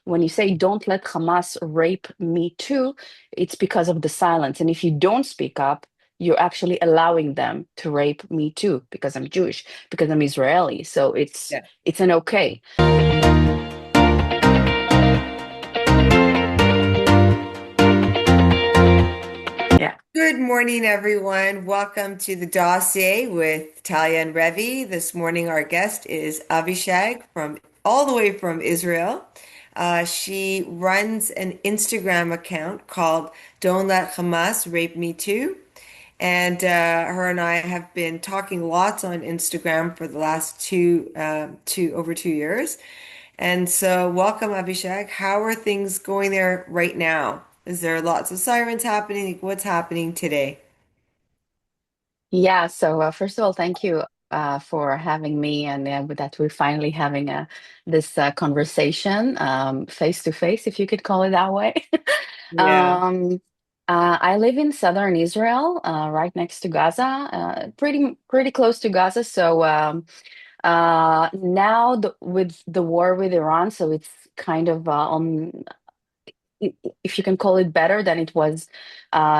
when you say don't let Hamas rape me too, it's because of the silence. And if you don't speak up, you're actually allowing them to rape me too, because I'm Jewish, because I'm Israeli. So Yeah. it's an okay. Yeah. Good morning, everyone. Welcome to the dossier with Talia and Revi. This morning, our guest is Avishag from all the way from Israel. She runs an Instagram account called Don't Let Hamas Rape Me Too. And her and I have been talking lots on Instagram for the last over 2 years. And so, welcome, Abhishek. How are things going there right now? Is there lots of sirens happening? Like, what's happening today? Yeah. So first of all, thank you for having me, and with that we're finally having this conversation face to face, if you could call it that way. Yeah. um, I live in southern Israel, right next to Gaza, pretty close to Gaza. So now with the war with Iran, so it's kind of on, if you can call it, better than it was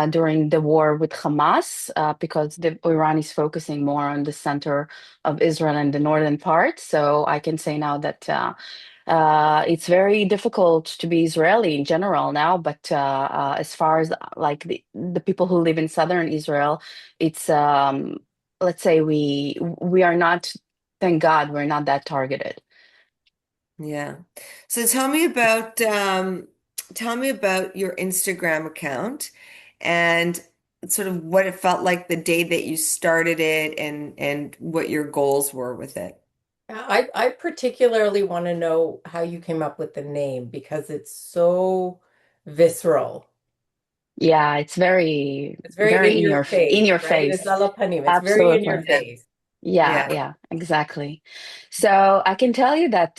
during the war with Hamas, because Iran is focusing more on the center of Israel and the northern part. So I can say now that it's very difficult to be Israeli in general now. But as far as like the people who live in southern Israel, it's let's say we are not. Thank God, we're not that targeted. Yeah. So tell me about your Instagram account and sort of what it felt like the day that you started it and what your goals were with it. I particularly want to know how you came up with the name because it's so visceral. Yeah, it's very, It's very very in your in face, your right? It's face. alapanim. It's very in your Absolutely. face. Yeah, Yeah. yeah, exactly. So I can tell you that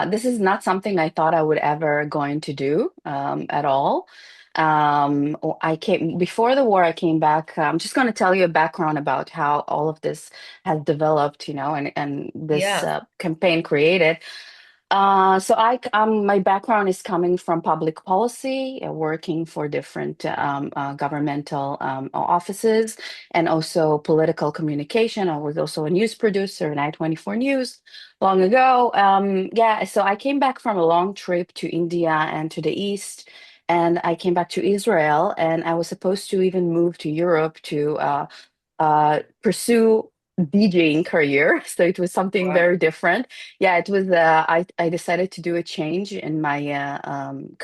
this is not something I thought I would ever going to do at all. I came before the war. I came back. I'm just going to tell you a background about how all of this has developed, and this Yeah. campaign created. My background is coming from public policy, working for different governmental offices, and also political communication. I was also a news producer in I-24 News long ago. Yeah, so I came back from a long trip to India and to the East, and I came back to Israel, and I was supposed to even move to Europe to pursue DJing career. So it was something Wow. very different. Yeah, it was. I decided to do a change in my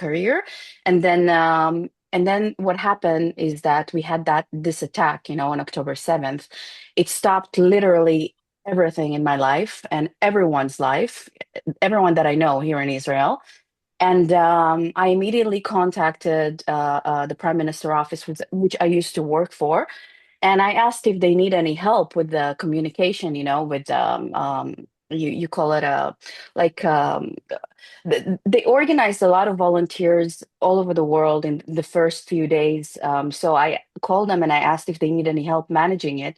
career, and then what happened is that we had this attack, on October 7th. It stopped literally everything in my life and everyone's life, everyone that I know here in Israel. And I immediately contacted the Prime Minister office, which I used to work for, and I asked if they need any help with the communication, with you call it like they organized a lot of volunteers all over the world in the first few days. So I called them and I asked if they need any help managing it.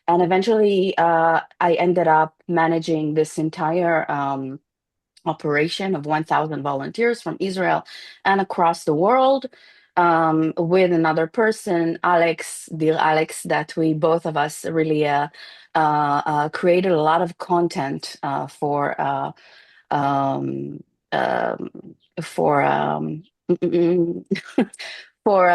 And eventually, I ended up managing this entire operation of 1,000 volunteers from Israel and across the world, with another person, Alex, dear Alex, that we both of us really created a lot of content um, um, for for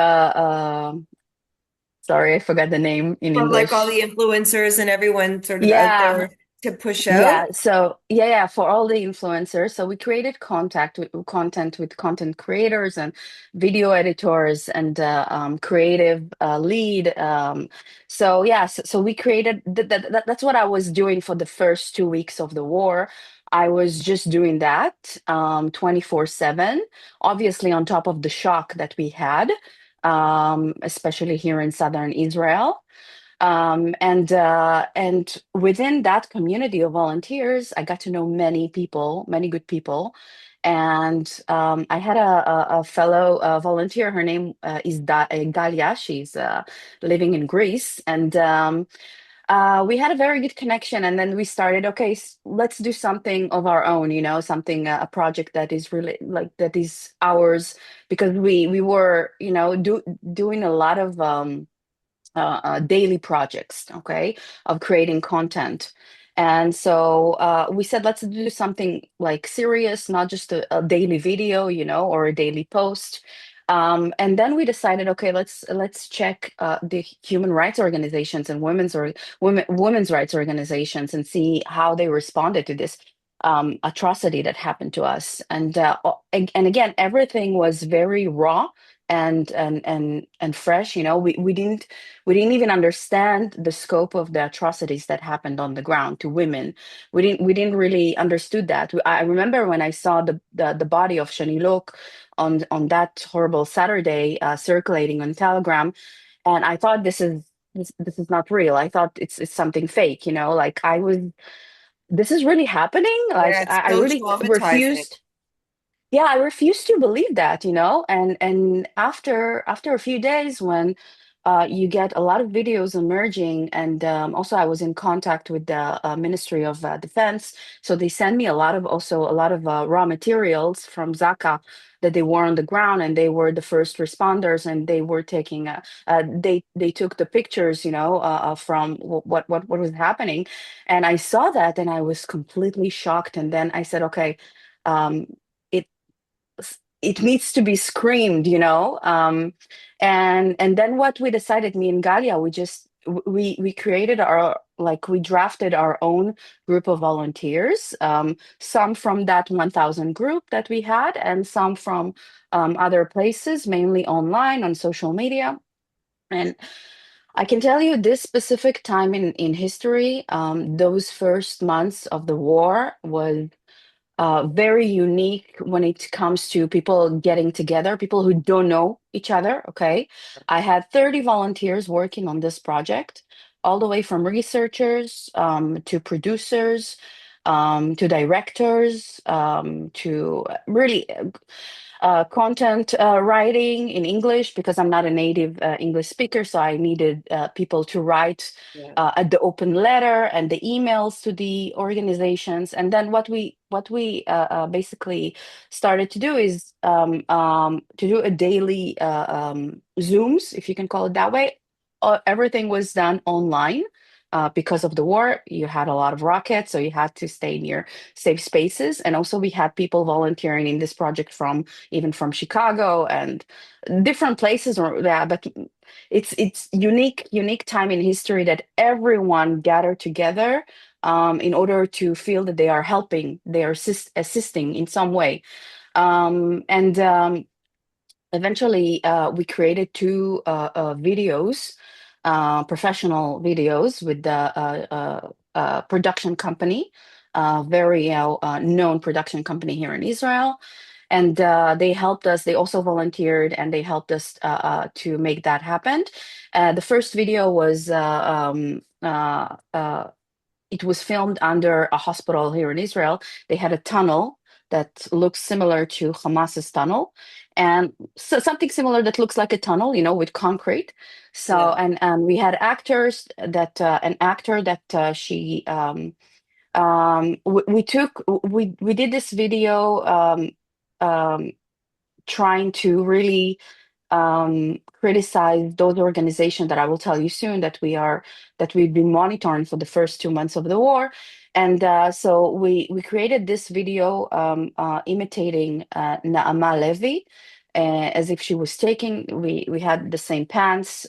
sorry, I forgot the name in For like all English. the influencers and everyone sort of out Yeah, there to push yeah, out. so yeah, for all the influencers. So we created content with content creators and video editors and creative lead. So yeah, so we created that's what I was doing for the first 2 weeks of the war. I was just doing that 24/7, obviously on top of the shock that we had, especially here in southern Israel. And within that community of volunteers, I got to know many people, many good people. And I had a fellow volunteer. Her name is Galia. She's living in Greece, and We had a very good connection, and then we started, okay, let's do something of our own, something, a project that is really like that is ours, because we were, doing a lot of daily projects, okay, of creating content. And so we said, let's do something like serious, not just a daily video, or a daily post. And then we decided, okay, let's check the human rights organizations and women's rights organizations and see how they responded to this atrocity that happened to us. And again, everything was very raw and fresh. We didn't even understand the scope of the atrocities that happened on the ground to women. We didn't really understood that. I remember when I saw the body of Shani Lok on that horrible Saturday circulating on Telegram, and I thought this is not real. I thought it's something fake. Like I was. This is really happening. Yeah, Like it's I so really traumatizing. refused. Yeah, I refuse to believe that, and after a few days, when you get a lot of videos emerging, and also I was in contact with the Ministry of Defense, so they sent me a lot of raw materials from Zaka that they were on the ground, and they were the first responders, and they were taking they took the pictures, from what was happening, and I saw that, and I was completely shocked, and then I said, okay. Um, it it needs to be screamed, and then what we decided, me and Galia, we created we drafted our own group of volunteers, some from that 1,000 group that we had, and some from other places, mainly online on social media. And I can tell you, this specific time in history, those first months of the war was very unique when it comes to people getting together, people who don't know each other. Okay. I had 30 volunteers working on this project, all the way from researchers to producers, to directors, to really content writing in English, because I'm not a native English speaker. So I needed people to write Yeah. at the open letter and the emails to the organizations. And then what we basically started to do is to do a daily Zooms, if you can call it that way. Everything was done online. Because of the war, you had a lot of rockets, so you had to stay near safe spaces. And also, we had people volunteering in this project from even from Chicago and different places. Or yeah, but it's unique time in history that everyone gathered together in order to feel that they are helping, they are assisting in some way. And Eventually, we created two videos, professional videos with the production company, very known production company here in Israel. And they helped us. They also volunteered, and they helped us to make that happen. The first video was it was filmed under a hospital here in Israel. They had a tunnel that looks similar to Hamas's tunnel, and so something similar that looks like a tunnel, with concrete. So, Yeah. and we had actors that an actor that she we did this video, um, trying to really criticize those organizations that I will tell you soon that we've been monitoring for the first 2 months of the war. And so we created this video imitating Naama Levy, as if she was taking. We had the same pants,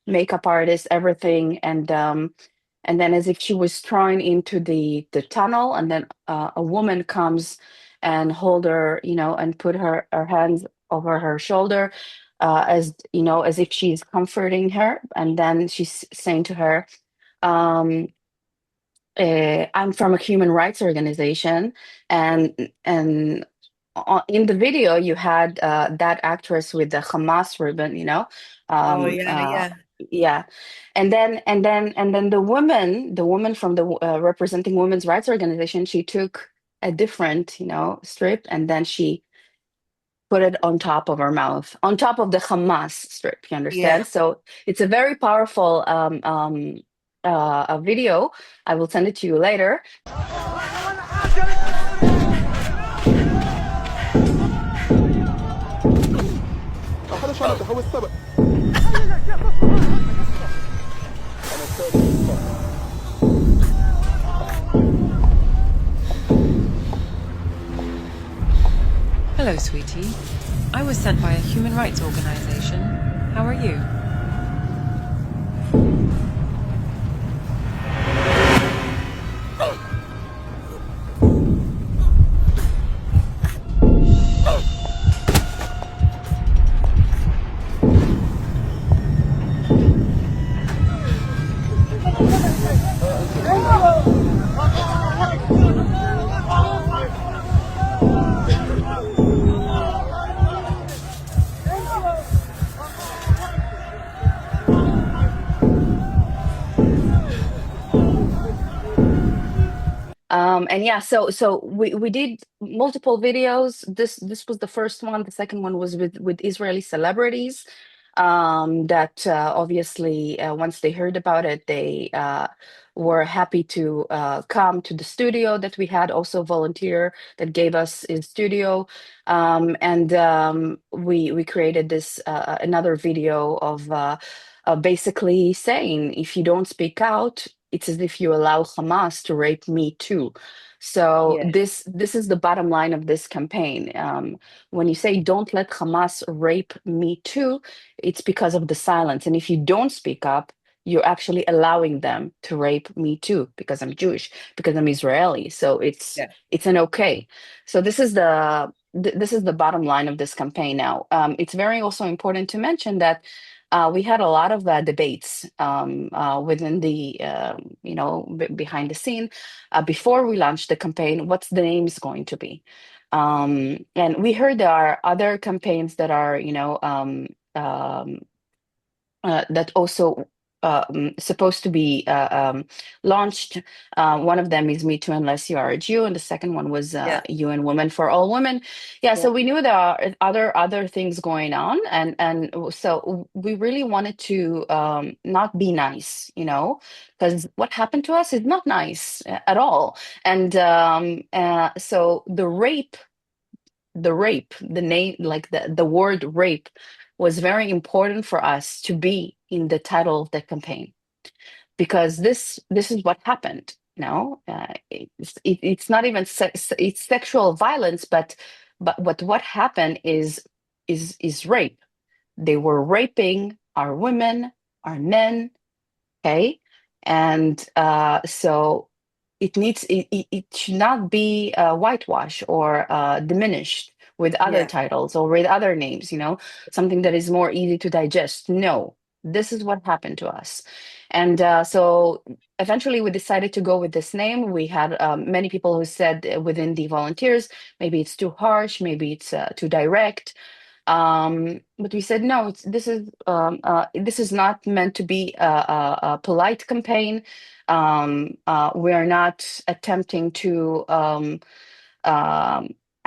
makeup artist, everything, and then as if she was thrown into the tunnel, and then a woman comes and hold her, and put her hands over her shoulder, as if she's comforting her, and then she's saying to her, um, I'm from a human rights organization, and in the video you had that actress with the Hamas ribbon, Oh, um, yeah, uh, yeah. yeah, and then the woman from the representing women's rights organization, she took a different, strip, and then she put it on top of her mouth, on top of the Hamas strip. You Yeah. understand? So it's a very powerful a video. I will send it to you later. Hello, sweetie. I was sent by a human rights organization. How are you? And yeah, so we did multiple videos. This was the first one. The second one was with Israeli celebrities. That obviously, once they heard about it, they were happy to come to the studio that we had. Also, a volunteer that gave us his studio, and we created this another video of basically saying, if you don't speak out, it's as if you allow Hamas to rape me too. So Yes. this is the bottom line of this campaign. When you say don't let Hamas rape me too, it's because of the silence. And if you don't speak up, you're actually allowing them to rape me too, because I'm Jewish, because I'm Israeli. So Yeah. it's an okay. So this is the bottom line of this campaign. Now, it's very also important to mention that we had a lot of debates within the behind the scene before we launched the campaign. What's the name is going to be? And we heard there are other campaigns that are that also supposed to be launched. One of them is Me Too Unless You Are a Jew, and the second one was Yeah. UN Women for All Women. Yeah, Yeah. so we knew there are other things going on, and so we really wanted to not be nice, because what happened to us is not nice at all. And so the name, like the word rape, was very important for us to be in the title of the campaign, because this is what happened. It's not even it's sexual violence, but what happened is rape. They were raping our women, our men. Okay. And so it should not be whitewashed or diminished with other Yeah. titles or with other names, something that is more easy to digest. No, this is what happened to us. And so eventually we decided to go with this name. We had many people who said within the volunteers, maybe it's too harsh, maybe it's too direct. But we said no. This is not meant to be a polite campaign. We are not attempting to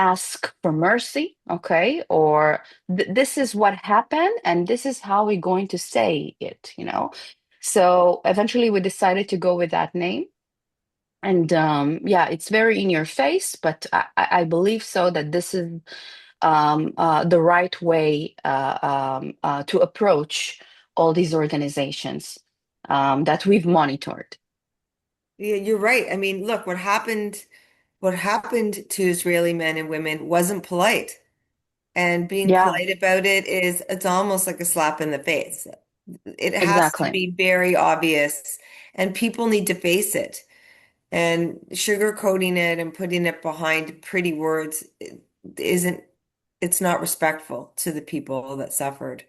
ask for mercy, okay? Or this is what happened, and this is how we're going to say it. So eventually, we decided to go with that name. And yeah, it's very in your face, but I believe so that this is the right way to approach all these organizations that we've monitored. Yeah, you're right. I mean, look, what happened to Israeli men and women wasn't polite. And being Yeah, polite about it it's almost like a slap in the face. It has to exactly. be very obvious, and people need to face it. And sugarcoating it and putting it behind pretty words isn't, it's not respectful to the people that suffered.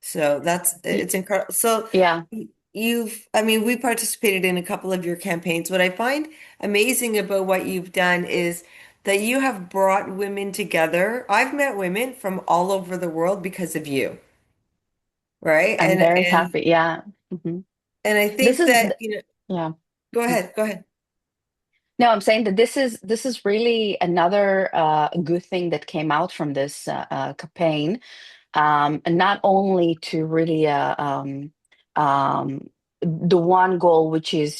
So Y- it's incredible. So Yeah, I mean, we participated in a couple of your campaigns. What I find amazing about what you've done is that you have brought women together. I've met women from all over the world because of you, right? I'm very happy. Yeah. hmm And I This think is, that, yeah. go ahead, go ahead. No, I'm saying that this is really another good thing that came out from this campaign, and not only to really um, the one goal, which is,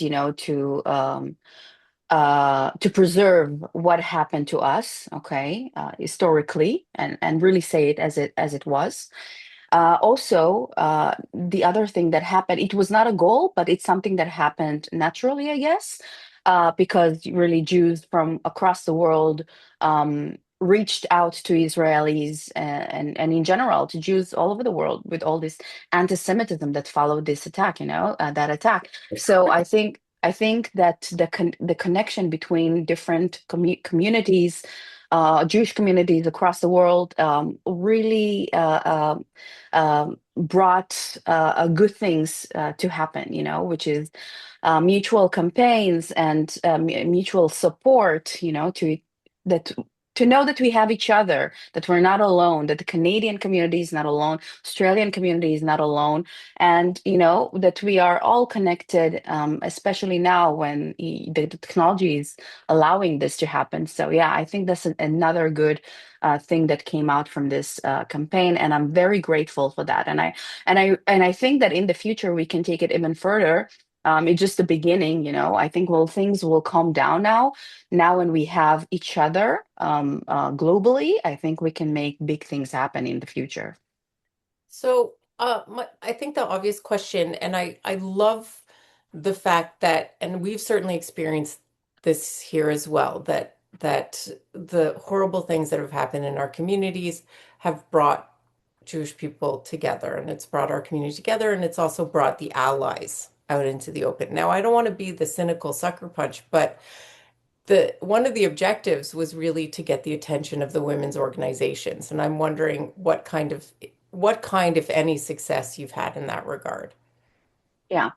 to preserve what happened to us, okay, historically, and really say it as it was. Also, the other thing that happened, it was not a goal, but it's something that happened naturally, I guess, because really Jews from across the world reached out to Israelis, and in general to Jews all over the world, with all this anti-Semitism that followed this attack, that attack. So I think that the connection between different communities, Jewish communities across the world, really brought good things to happen, which is mutual campaigns and mutual support, that to know that we have each other, that we're not alone, that the Canadian community is not alone, Australian community is not alone, and that we are all connected, especially now when the technology is allowing this to happen. So yeah, I think that's another good thing that came out from this campaign, and I'm very grateful for that. And I think that in the future we can take it even further. It's just the beginning, I think, well, things will calm down now. Now, when we have each other globally, I think we can make big things happen in the future. So, I think the obvious question, and I love the fact that, and we've certainly experienced this here as well, that the horrible things that have happened in our communities have brought Jewish people together, and it's brought our community together, and it's also brought the allies out into the open. Now, I don't want to be the cynical sucker punch, but the one of the objectives was really to get the attention of the women's organizations, and I'm wondering what kind, if any, success you've had in that regard. Yeah.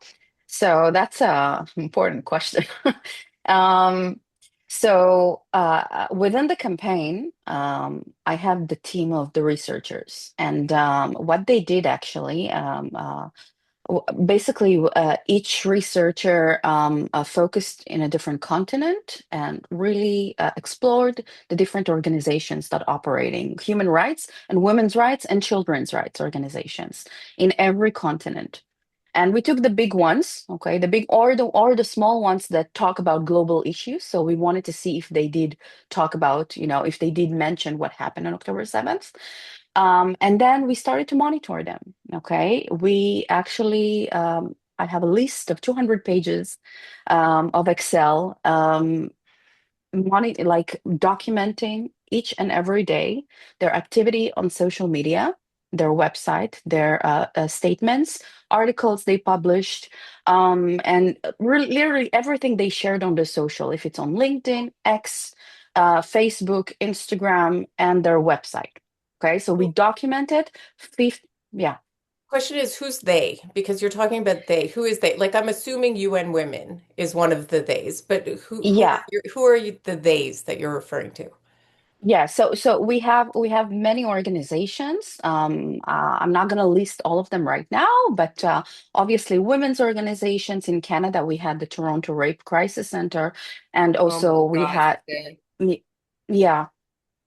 So that's a important question. Um, within the campaign, I have the team of the researchers, and what they did actually, basically, each researcher focused in a different continent and really explored the different organizations that operating human rights and women's rights and children's rights organizations in every continent. And we took the big ones, okay, the big or the small ones that talk about global issues. So we wanted to see if they did talk about, if they did mention what happened on October 7th. And then we started to monitor them. Okay, we actually, I have a list of 200 pages of Excel, like documenting each and every day their activity on social media, their website, their statements, articles they published, and really, literally everything they shared on the social, if it's on LinkedIn, X, Facebook, Instagram, and their website. Okay, so we documented 50, yeah, Question is, who's they? Because you're talking about they. Who is they? Like, I'm assuming UN Women is one of the theys, but yeah, who are you, the theys that you're referring to? yeah. So we have many organizations. I'm not going to list all of them right now, but obviously women's organizations in Canada. We had the Toronto Rape Crisis Center, and Oh my also we gosh. had, Okay. yeah, Yeah.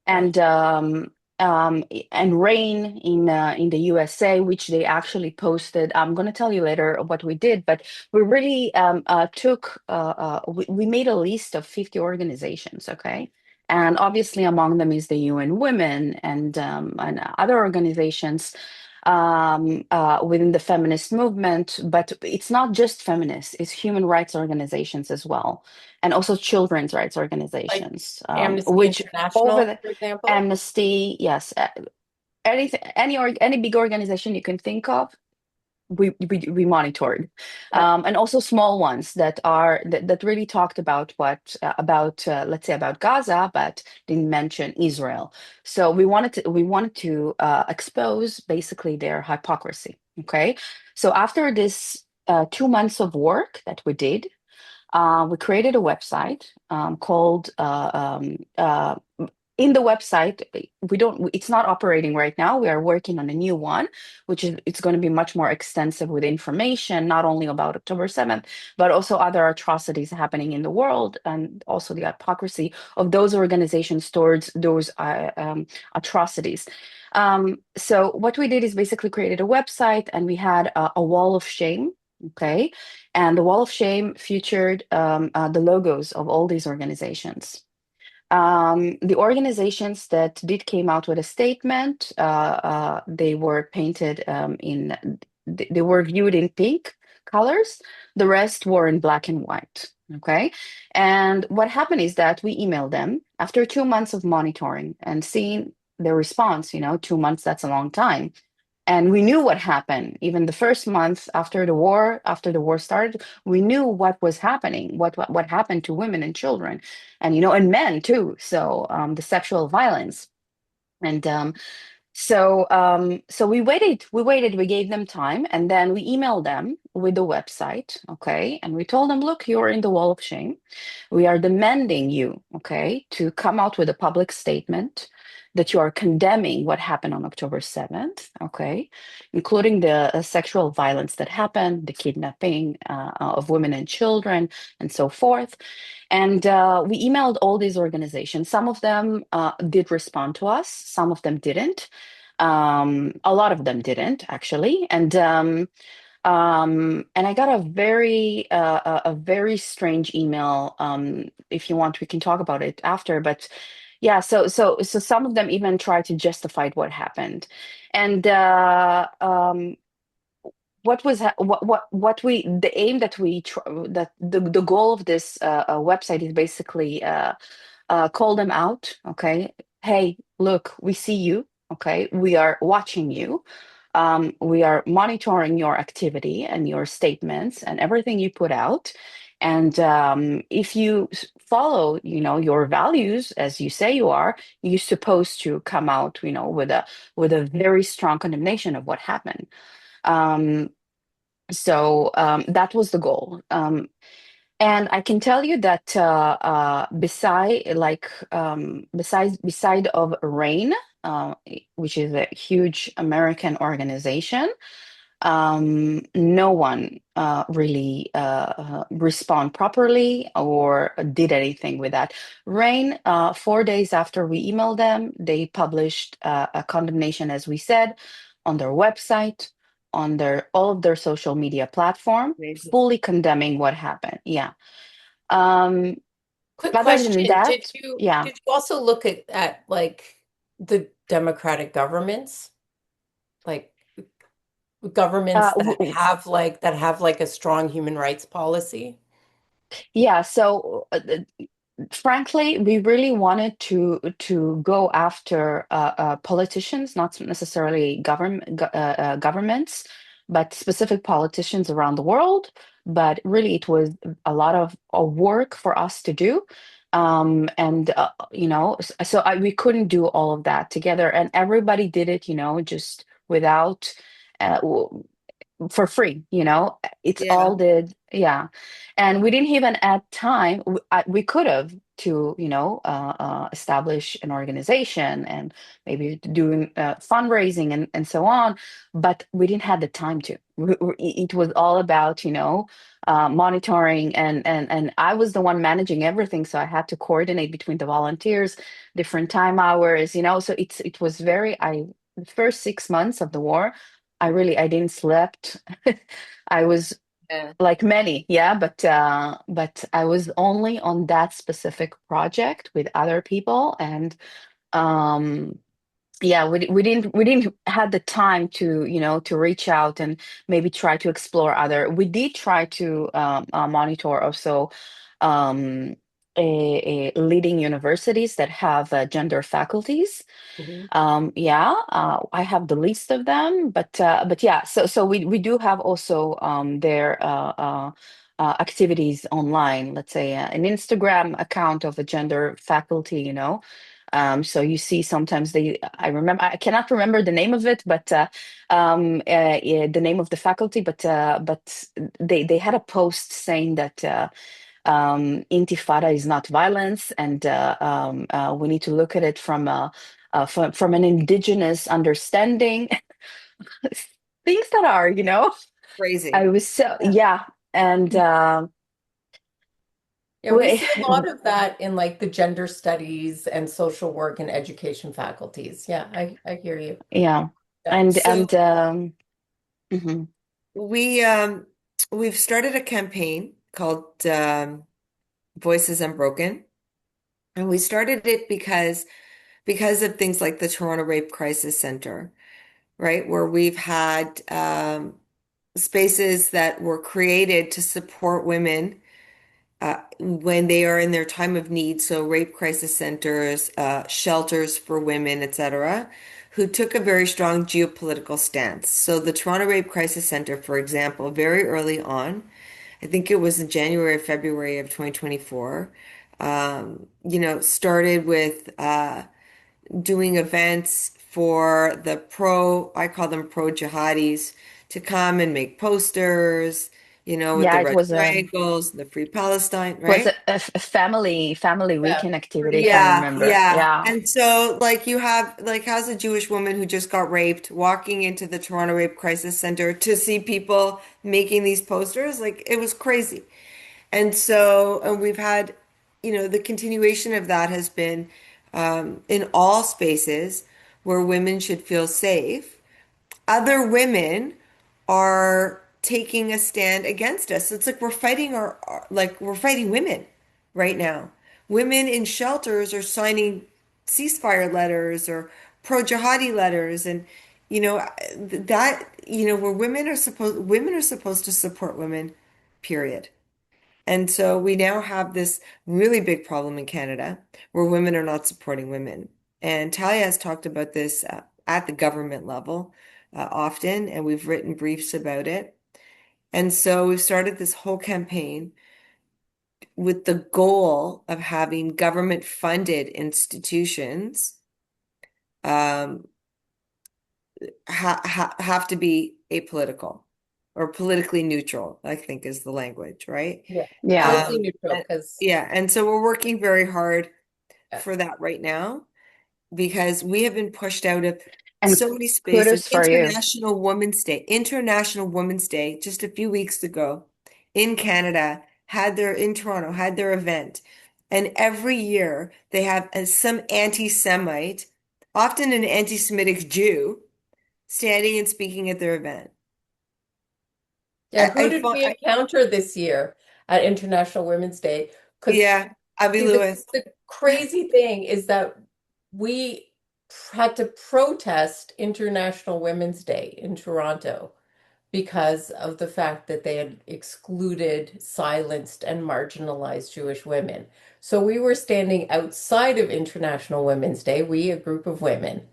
and and Rain in the USA, which they actually posted. I'm going to tell you later what we did, but we really we made a list of 50 organizations, okay? And obviously among them is the UN Women and other organizations within the feminist movement, but it's not just feminists, it's human rights organizations as well, and also children's rights Like organizations, Amnesty which over International, the for example? Amnesty, yes, anything, any big organization you can think of, we monitored, Yeah. and also small ones that really talked about let's say about Gaza, but didn't mention Israel. So we wanted to expose basically their hypocrisy. Okay, so after this 2 months of work that we did, we created a website called in the website. We don't It's not operating right now. We are working on a new one, which is it's going to be much more extensive with information not only about October 7th, but also other atrocities happening in the world, and also the hypocrisy of those organizations towards those atrocities. So what we did is basically created a website, and we had a wall of shame Okay. And the wall of shame featured the logos of all these organizations. The organizations that did came out with a statement, they were painted they were viewed in pink colors. The rest were in black and white. Okay. And what happened is that we emailed them after 2 months of monitoring and seeing their response. 2 months, that's a long time. And we knew what happened. Even the first month after the war started, we knew what was happening, what happened to women and children, and and men too. So the sexual violence, and so we gave them time, and then we emailed them with the website, okay? And we told them, look, you're in the wall of shame. We are demanding you, okay, to come out with a public statement that you are condemning what happened on October 7th, okay, including the sexual violence that happened, the kidnapping of women and children, and so forth. And we emailed all these organizations. Some of them did respond to us, some of them didn't. A lot of them didn't, actually. And I got a very strange email. If you want, we can talk about it after. But yeah, so some of them even tried to justify what happened. And what we the aim that we that the goal of this website is basically call them out. Okay, hey, look, we see you. Okay, we are watching you. We are monitoring your activity and your statements and everything you put out. And if you follow, your values as you say you are, you're supposed to come out, with a very strong condemnation of what happened. Um, so that was the goal. And I can tell you that beside of RAIN, which is a huge American organization, no one really respond properly or did anything with that. RAIN, 4 days after we emailed them, they published a condemnation, as we said, on their website, on all of their social media platform, Amazing. fully condemning what happened. Yeah. Um, Quick Other than question. Did that, you yeah. did you also look at like the democratic governments? Like Uh, governments w- that w- have like a strong human rights policy? yeah. So frankly, we really wanted to go after politicians, not necessarily governments, but specific politicians around the world. But really, it was a lot of work for us to do, and we couldn't do all of that together, and everybody did it, just without. Uh, for free, it's Yeah. all did, yeah. And we didn't even add time. We could have to, establish an organization and maybe doing fundraising and so on, but we didn't have the time to. It was all about, monitoring, and I was the one managing everything, so I had to coordinate between the volunteers, different time hours, so it was very, the first 6 months of the war, I didn't slept. I was Yeah. like many, yeah, but I was only on that specific project with other people, and um yeah, we didn't had the time to, to reach out and maybe try to explore other. We did try to monitor also um leading universities that have gender faculties. Mhm. Yeah, I have the list of them, but yeah, so we do have also their activities online. Let's say an Instagram account of a gender faculty. So you see sometimes I remember, I cannot remember the name of it, but yeah, the name of the faculty, but they had a post saying that. Intifada is not violence, and we need to look at it from an indigenous understanding. Things that are, I Crazy. was so, Yeah. yeah, and Yeah, we we, see a lot of that in like the gender studies and social work and education faculties. Yeah, I hear you. yeah, Yeah. and So mhm. we we've started a campaign called Voices Unbroken. And we started it because of things like the Toronto Rape Crisis Center, right? Where we've had spaces that were created to support women when they are in their time of need. So rape crisis centers, shelters for women, etc., who took a very strong geopolitical stance. So the Toronto Rape Crisis Center, for example, very early on, I think it was in January or February of 2024, started with doing events for the I call them pro jihadis, to come and make posters, with Yeah, the it red was a triangles and the Free Palestine, was right? a family Yeah. weekend activity, if I Yeah, remember. yeah. Yeah. And so, like, you have, like, how's a Jewish woman who just got raped walking into the Toronto Rape Crisis Center to see people making these posters? Like, it was crazy. And so, and we've had, the continuation of that has been in all spaces where women should feel safe. Other women are taking a stand against us. It's like we're fighting like we're fighting women right now. Women in shelters are signing ceasefire letters or pro-jihadi letters, and where women are supposed to support women, period. And so we now have this really big problem in Canada where women are not supporting women. And Talia has talked about this at the government level often, and we've written briefs about it. And so we've started this whole campaign with the goal of having government funded institutions um, have to be apolitical or politically neutral, I think is the language, right? Yeah. Yeah. Politically Um, neutral, and- because yeah, and so we're working very hard for that right now because we have been pushed out of And so many spaces. kudos for you. International Women's Day, just a few weeks ago in Canada, in Toronto, had their event. And every year they have some anti-Semite, often an anti-Semitic Jew, standing and speaking at their event. yeah, I, who I, did find- we I encounter this year at International Women's Day? Because yeah, Avi see, Lewis. the crazy thing is that we had to protest International Women's Day in Toronto because of the fact that they had excluded, silenced, and marginalized Jewish women. So we were standing outside of International Women's Day, we, a group of women,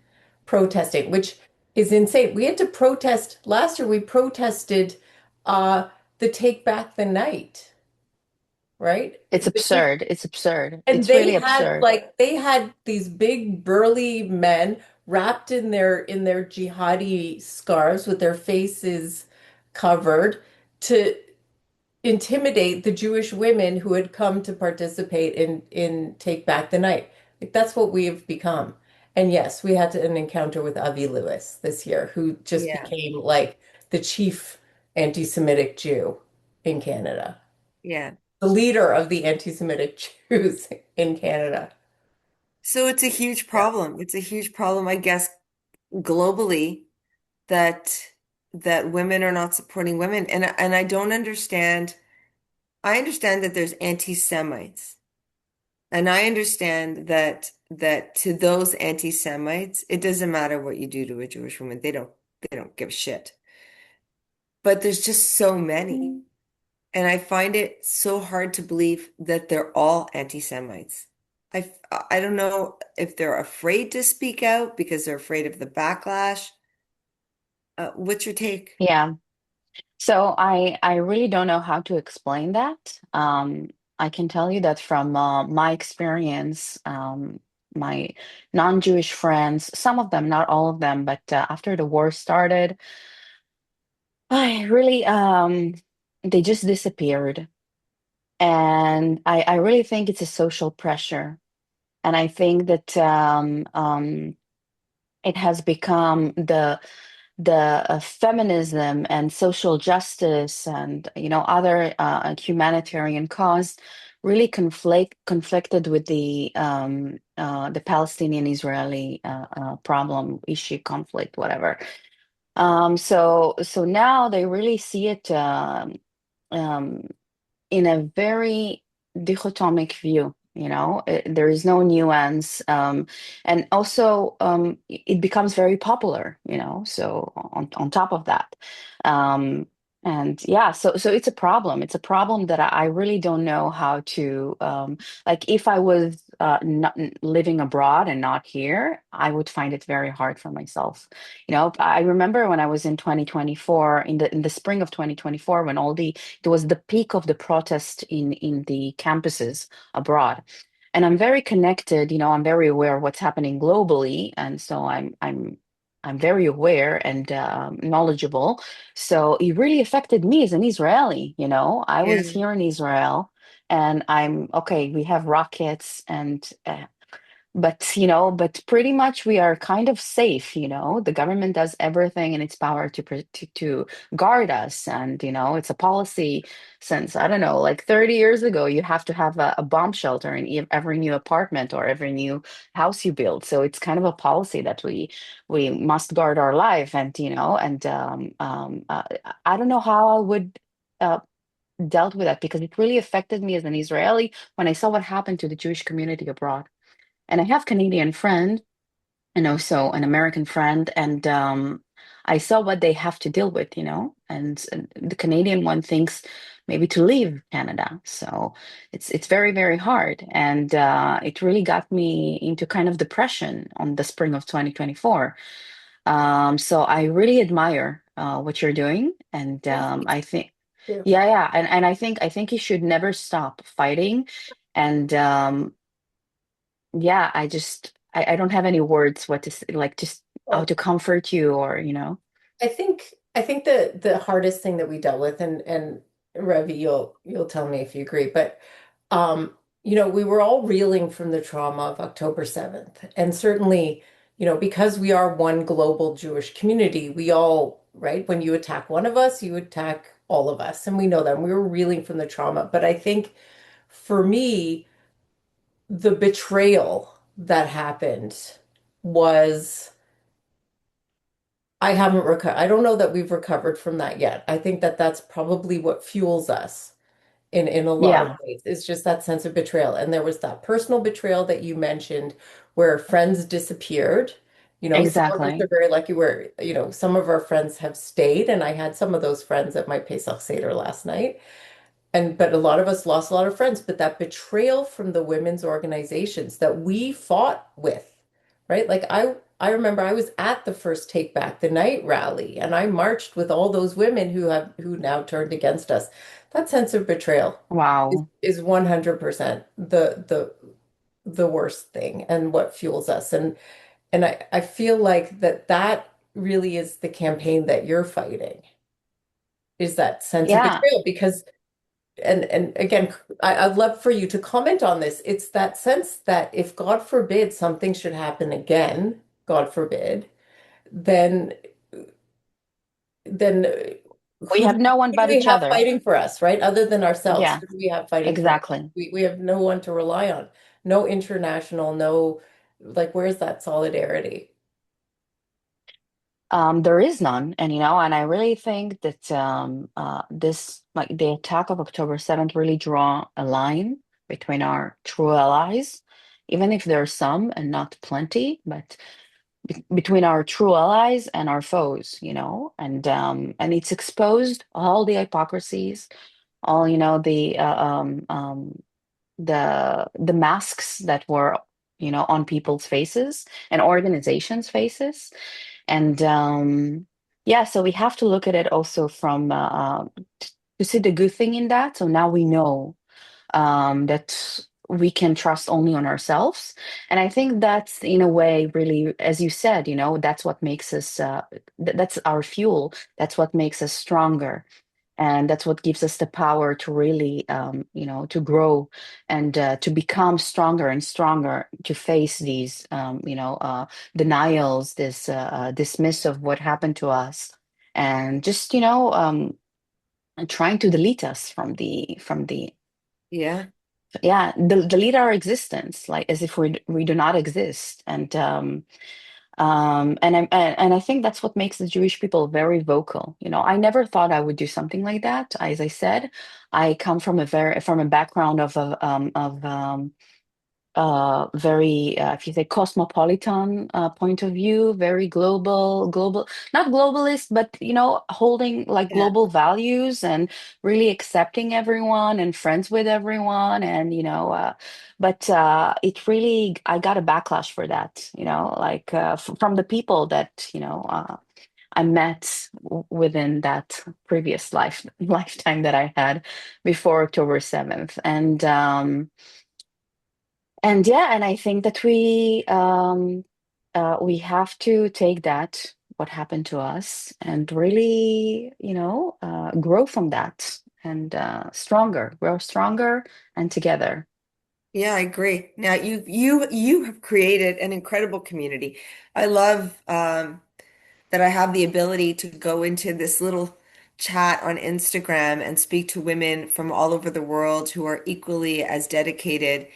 protesting, which is insane. We had to protest last year, we protested uh, the Take Back the Night, right? It's absurd. It's absurd. And It's really absurd. they had these big burly men wrapped in their jihadi scarves with their faces covered to intimidate the Jewish women who had come to participate in Take Back the Night. Like that's what we have become. And yes, we had an encounter with Avi Lewis this year, who just Yeah, became like the chief anti-Semitic Jew in Canada, yeah. the leader of the anti-Semitic Jews in Canada. So it's a huge Yeah. problem. It's a huge problem, I guess, globally that women are not supporting women. And I don't understand. I understand that there's anti-Semites. And I understand that to those anti-Semites, it doesn't matter what you do to a Jewish woman. They don't give a shit. But there's just so many. And I find it so hard to believe that they're all anti-Semites. I I don't know if they're afraid to speak out because they're afraid of the backlash. What's your take? Yeah. So I really don't know how to explain that. I can tell you that from my experience, my non-Jewish friends, some of them, not all of them, but after the war started, I really they just disappeared. And I really think it's a social pressure. And I think that it has become the feminism and social justice and other humanitarian cause really conflicted with the Palestinian Israeli problem issue conflict whatever. So now they really see it. um, in a very dichotomic view. There is no nuance, and also it becomes very popular. So on top of that, um, and yeah, so it's a problem. It's a problem that I really don't know how to like. If I was not living abroad and not here, I would find it very hard for myself. I remember when I was in 2024, in the spring of 2024, when all the it was the peak of the protest in the campuses abroad. And I'm very connected, I'm very aware of what's happening globally. And so I'm very aware and knowledgeable. So it really affected me as an Israeli. I was Yeah. here in Israel, and I'm okay. We have rockets, and but pretty much we are kind of safe. The government does everything in its power to guard us, and it's a policy since, I don't know, like 30 years ago. You have to have a bomb shelter in every new apartment or every new house you build. So it's kind of a policy that we must guard our life. And I don't know how I would uh, dealt with that, because it really affected me as an Israeli when I saw what happened to the Jewish community abroad. And I have Canadian friend and also an American friend, and I saw what they have to deal with, and the Canadian one thinks maybe to leave Canada. So it's very, very hard, and it really got me into kind of depression on the spring of 2024. So I really admire what you're doing, and Well, thank I think, you. yeah, yeah, and I think you should never stop fighting, and yeah, I don't have any words what to say, like just how Well, to comfort you, or I think the hardest thing that we dealt with, and Revi, you'll tell me if you agree, but um, we were all reeling from the trauma of October 7th. And certainly, because we are one global Jewish community, we all, right, when you attack one of us, you attack all of us. And we know that. And we were reeling from the trauma. But I think for me, the betrayal that happened was I haven't recovered. I don't know that we've recovered from that yet. I think that that's probably what fuels us in a lot of yeah, ways. It's just that sense of betrayal. And there was that personal betrayal that you mentioned where friends disappeared. Some of us are exactly. very lucky where, some of our friends have stayed. And I had some of those friends at my Pesach Seder last night. But a lot of us lost a lot of friends. But that betrayal from the women's organizations that we fought with, right? Like I remember I was at the first Take Back the Night rally, and I marched with all those women who now turned against us. That sense of betrayal Wow. is 100% the worst thing and what fuels us. And I feel like that really is the campaign that you're fighting, is that sense of Yeah, betrayal because and again, I'd love for you to comment on this. It's that sense that if God forbid something should happen again, God forbid, then then we have no one who do but we each have other. fighting for us, right? Other than ourselves, Yeah, who do we have fighting for us? exactly. We have no one to rely on. No international, no, like, where's that solidarity? There is none, and and I really think that this, like the attack of October 7th, really draw a line between our true allies, even if there are some and not plenty, but between our true allies and our foes, and it's exposed all the hypocrisies, all the masks that were on people's faces and organizations' faces, and yeah, so we have to look at it also from to see the good thing in that. So now we know that we can trust only on ourselves. And I think that's, in a way, really, as you said, that's what makes us, that's our fuel. That's what makes us stronger. And that's what gives us the power to really, to grow and to become stronger and stronger to face these, denials, this dismiss of what happened to us, and just, trying to delete us from the Yeah. yeah, delete our existence, like as if we do not exist. And And I think that's what makes the Jewish people very vocal. I never thought I would do something like that. As I said, I come from a background of very, if you say, cosmopolitan point of view, very global, not globalist, but holding like Yeah. global values and really accepting everyone and friends with everyone. And but it really, I got a backlash for that, like from the people that I met within that previous lifetime that I had before October 7th. And yeah, and I think that we have to take that, what happened to us, and really, grow from that and grow stronger and together. Yeah, I agree. Now you have created an incredible community. I love that I have the ability to go into this little chat on Instagram and speak to women from all over the world who are equally as dedicated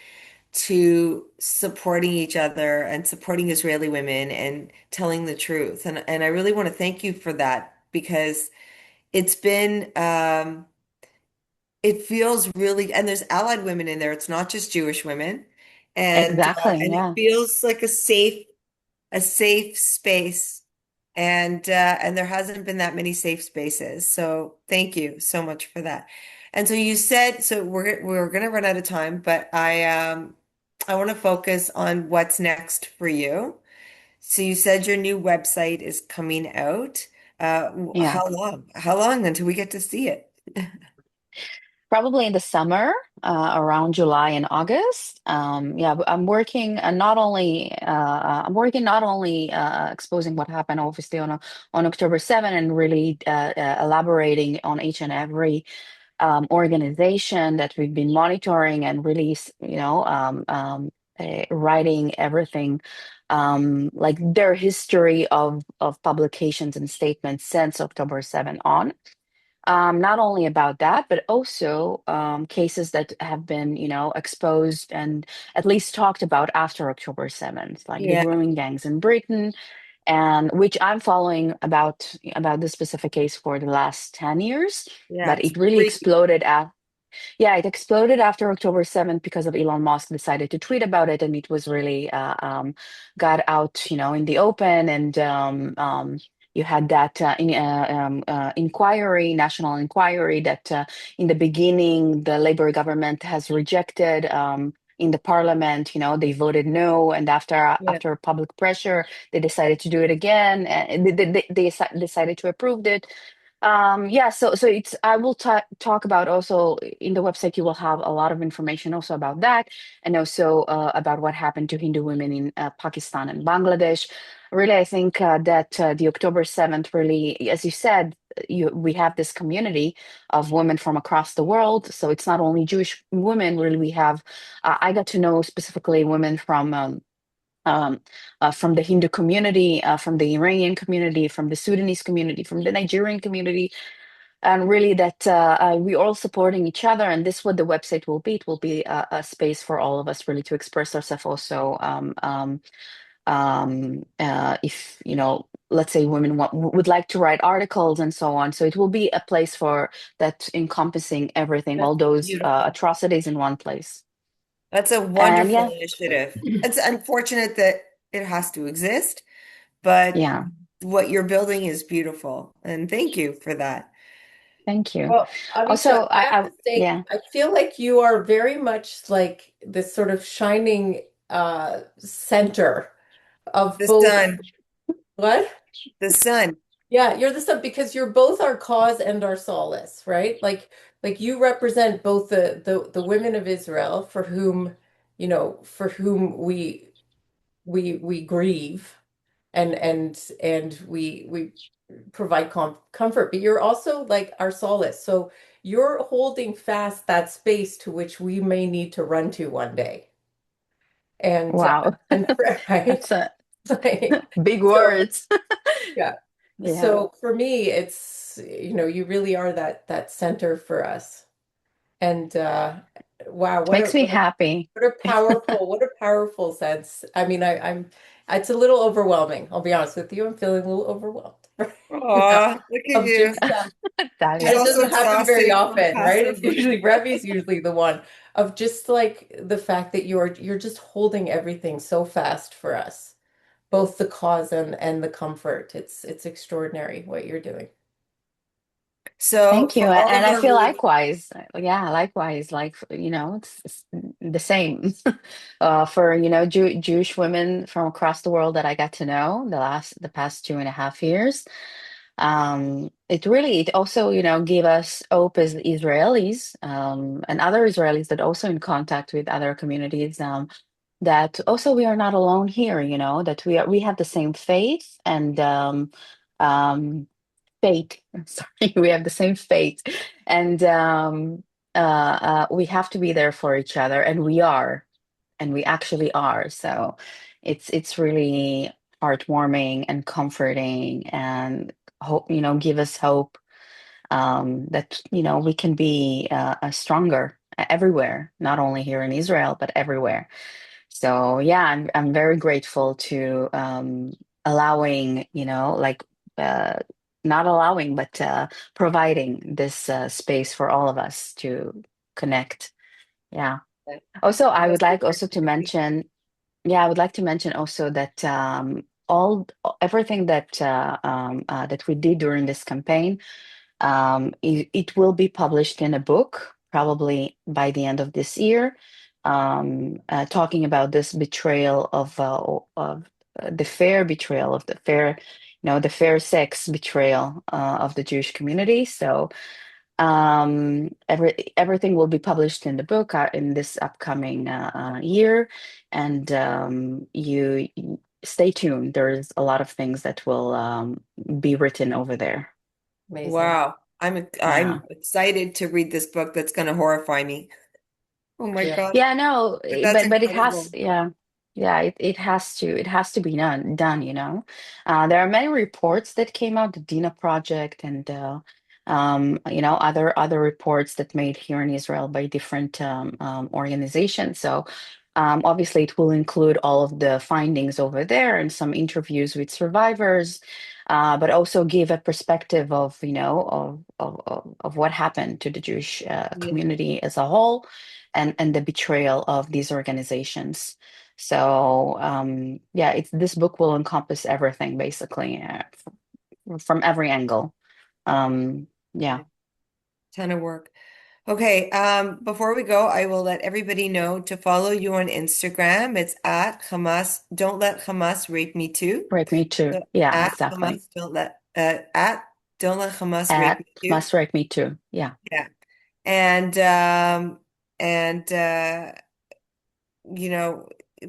to supporting each other and supporting Israeli women and telling the truth. And I really want to thank you for that because it's been it feels really, and there's allied women in there. It's not just Jewish women. Exactly. And it Yeah. feels like a safe space. And there hasn't been that many safe spaces. So thank you so much for that. And so you said, so we're gonna run out of time, but I want to focus on what's next for you. So you said your new website is coming out. Yeah. How long? How long until we get to see it? Probably in the summer, around July and August. Yeah, I'm working not only exposing what happened, obviously on October 7th, and really elaborating on each and every organization that we've been monitoring, and really, writing everything, like their history of publications and statements since October 7th on. Not only about that, but also cases that have been, exposed and at least talked about after October 7th, like the Yeah, grooming gangs in Britain, and which I'm following about this specific case for the last 10 years. yeah, But it's it really freaky. exploded yeah, it exploded after October 7th because of Elon Musk decided to tweet about it, and it was really got out, in the open. And you had that inquiry, national inquiry, that in the beginning the Labor government has rejected. In the parliament, they voted no, and Yeah. after public pressure, they decided to do it again, and they decided to approve it. Yeah, so it's I will talk about also in the website. You will have a lot of information also about that, and also about what happened to Hindu women in Pakistan and Bangladesh. Really, I think that the October 7th, really, as you said, we have this community of women from across the world. So it's not only Jewish women. Really, we have. I got to know specifically women from the Hindu community, from the Iranian community, from the Sudanese community, from the Nigerian community, and really that we're all supporting each other. And this what the website will be. It will be a space for all of us really to express ourselves. Also, if let's say women would like to write articles and so on. So it will be a place for that, encompassing everything, That's all those beautiful. atrocities in one place. That's a And wonderful yeah, initiative. It's unfortunate that it has to exist, but yeah, what you're building is beautiful. And thank you for that. thank you. Well, Avisha, Also, I have to say, yeah. I feel like you are very much like this sort of shining center of The both. sun, What? the sun. Yeah, you're the stuff because you're both our cause and our solace, right? Like you represent both the women of Israel for whom, for whom we grieve and we provide comfort, but you're also like our solace. So you're holding fast that space to which we may need to run to one day. And Wow. right? That's a Like, big so words. yeah. Yeah. So for me, it's, you really are that center for us. And wow, Makes me happy. what a powerful sense. I mean, I'm It's a little overwhelming. I'll be honest with you. I'm feeling a little overwhelmed right now Oh, look at of you. just She's and it Talia. also doesn't happen very exhausted from often, right? It's passing. usually Revi's usually the one of just like the fact that you're just holding everything so fast for us, both the cause and the comfort. It's extraordinary what you're doing. So Thank you. for all of And I our feel readers, likewise. Yeah, likewise. Like, it's the same. For, Jewish women from across the world that I got to know the past 2.5 years. It also, gave us hope as Israelis, and other Israelis that also in contact with other communities, that also we are not alone here, that we have the same faith and um, fate. Sorry, we have the same fate, and we have to be there for each other, and we are, and we actually are. So it's really heartwarming and comforting, and hope, give us hope, that we can be stronger everywhere, not only here in Israel but everywhere. So yeah, I'm very grateful to allowing, like uh, not allowing, but providing this space for all of us to connect. Yeah. Also, I would mostly like also to Revi. mention, yeah, I would like to mention also that all everything that we did during this campaign, it will be published in a book probably by the end of this year, talking about this betrayal of the fair betrayal of the fair, the fair sex betrayal of the Jewish community. So everything will be published in the book in this upcoming year, and you stay tuned. There's a lot of things that will be written over there. Amazing. Wow. Yeah. I'm excited to read this book that's going to horrify me. Oh my Yeah. gosh. Yeah, no, But that's but it has, incredible. yeah, yeah, it has to be done, there are many reports that came out, the Dina Project, and other reports that made here in Israel by different organizations. So obviously it will include all of the findings over there and some interviews with survivors, but also give a perspective of, of what happened to the Jewish Yeah. community as a whole, and the betrayal of these organizations. So yeah, this book will encompass everything basically, from every angle. Yeah. Yeah. Ton of work. Okay, before we go, I will let everybody know to follow you on Instagram. It's at Hamas. Don't let Hamas rape me too. Rape Me Too. So Yeah, at exactly. Hamas, at don't let Hamas rape At me too. Must Rape Me Too. Yeah, Yeah. And you know,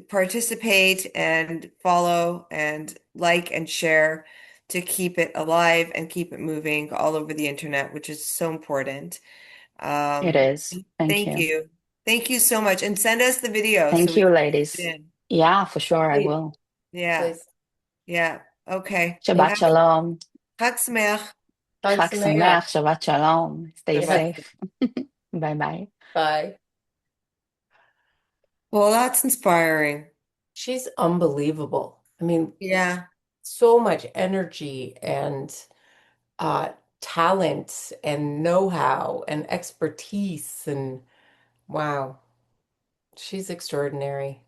participate and follow and like and share to keep it alive and keep it moving all over the internet, which is so important. it is. Thank Thank you. you. Thank you so much. And send us the video so Thank we you, can put it ladies. in. Yeah, for sure I Please, will. Yeah. please. Yeah. Okay. Well, Shabbat have a Shalom. Chag Sameach. Thanks, Chag Samaya. Sameach. Shabbat Shalom. Stay Yes. Shabbat. safe. Bye bye. Bye. Well, that's inspiring. She's unbelievable. I mean, Yeah. so much energy and uh, talent and know-how and expertise and wow, she's extraordinary.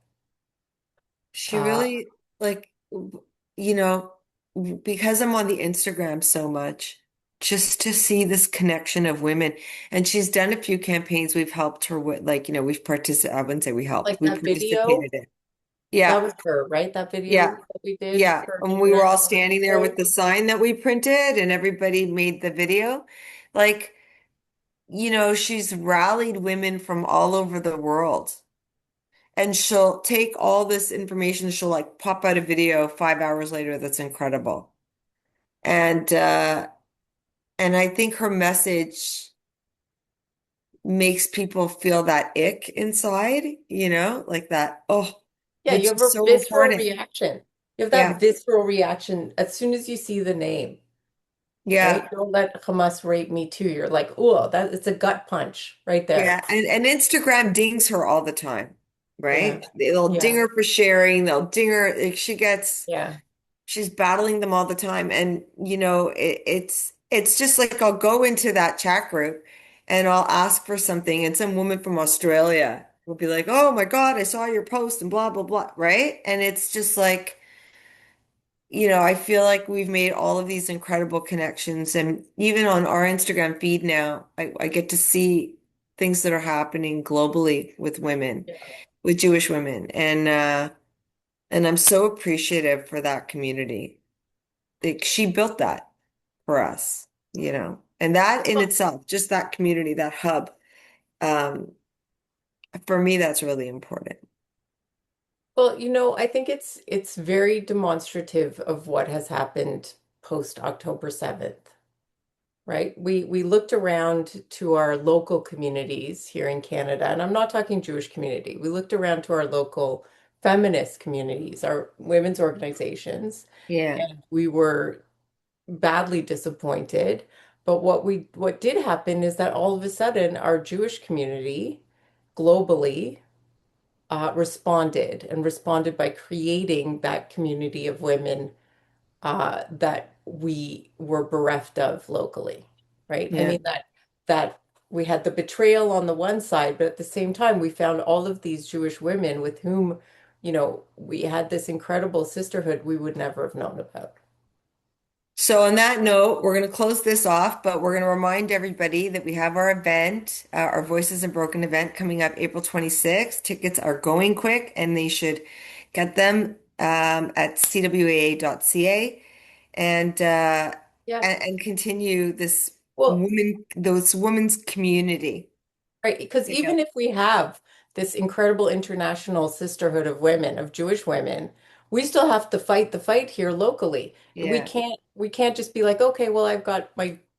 She Uh, really, like, you know, because I'm on the Instagram so much, just to see this connection of women. And she's done a few campaigns we've helped her with, like, we've participated, I wouldn't say we helped, like we that video, participated in. that Yeah. was her, right? That video Yeah. that we did Yeah. for And we were all International standing Women's there with Day. the sign that we printed and everybody made the video. Like, she's rallied women from all over the world. And she'll take all this information, she'll like pop out a video 5 hours later that's incredible. And and I think her message makes people feel that ick inside, like that, oh, Yeah, which you have is a so visceral important. reaction. You have that Yeah. visceral reaction as soon as you see the name, right? Yeah. Don't let Hamas rape me too. You're like, oh, that it's a gut punch right there. Yeah. And Instagram dings her all the time. Yeah. right? They'll ding Yeah. her for sharing, they'll ding her, like Yeah. she's battling them all the time. And it's just like I'll go into that chat group and I'll ask for something, and some woman from Australia will be like, "Oh my God, I saw your post," and blah blah blah, right? And it's just like, I feel like we've made all of these incredible connections. And even on our Instagram feed now, I get to see things that are happening globally with women, Yeah. with Jewish women. And I'm so appreciative for that community. Like, she built that for us. And that in itself, just that community, that hub, um, for me, that's really important. Well, I think it's very demonstrative of what has happened post October 7th, right? We looked around to our local communities here in Canada, and I'm not talking Jewish community. We looked around to our local feminist communities, our women's organizations, Yeah. and we were badly disappointed. But what did happen is that all of a sudden our Jewish community globally responded, and responded by creating that community of women that we were bereft of locally, right? I Yeah. mean that we had the betrayal on the one side, but at the same time, we found all of these Jewish women with whom, we had this incredible sisterhood we would never have known about. So on that note, we're going to close this off, but we're going to remind everybody that we have our event, our Voices Unbroken event coming up April 26th. Tickets are going quick, and they should get them at cwaa.ca, and Yeah. and continue this Well, those women's community right, because even together. if we have this incredible international sisterhood of women, of Jewish women, we still have to fight the fight here locally. We Yeah, can't just be like, okay, well, I've got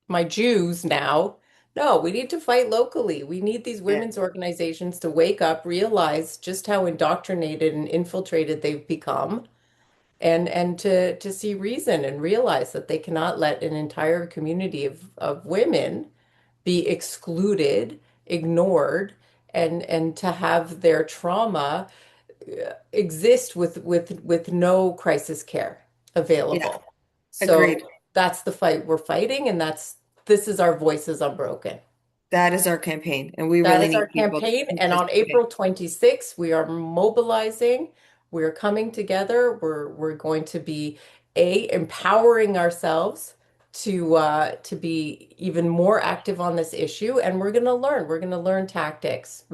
my Jews now. No, we need to fight locally. We need these yeah. women's organizations to wake up, realize just how indoctrinated and infiltrated they've become, and to see reason and realize that they cannot let an entire community of women be excluded, ignored, and to have their trauma exist with no crisis care Yeah, available. So agreed. that's the fight we're fighting, and this is our Voices Unbroken. That is our campaign, and we That really is our need people to campaign. And on participate. April 26th, we are mobilizing. We're coming together. We're going to be empowering ourselves to be even more active on this issue. And we're going to learn. We're going to learn tactics,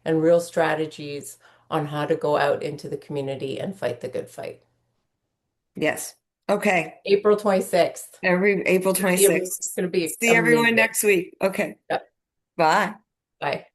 and real strategies on how to go out into the community and fight the good fight. Yes. Okay. April 26th. Every April It's 26th. going to be See everyone amazing. next week. Okay. Yep. Bye. Bye.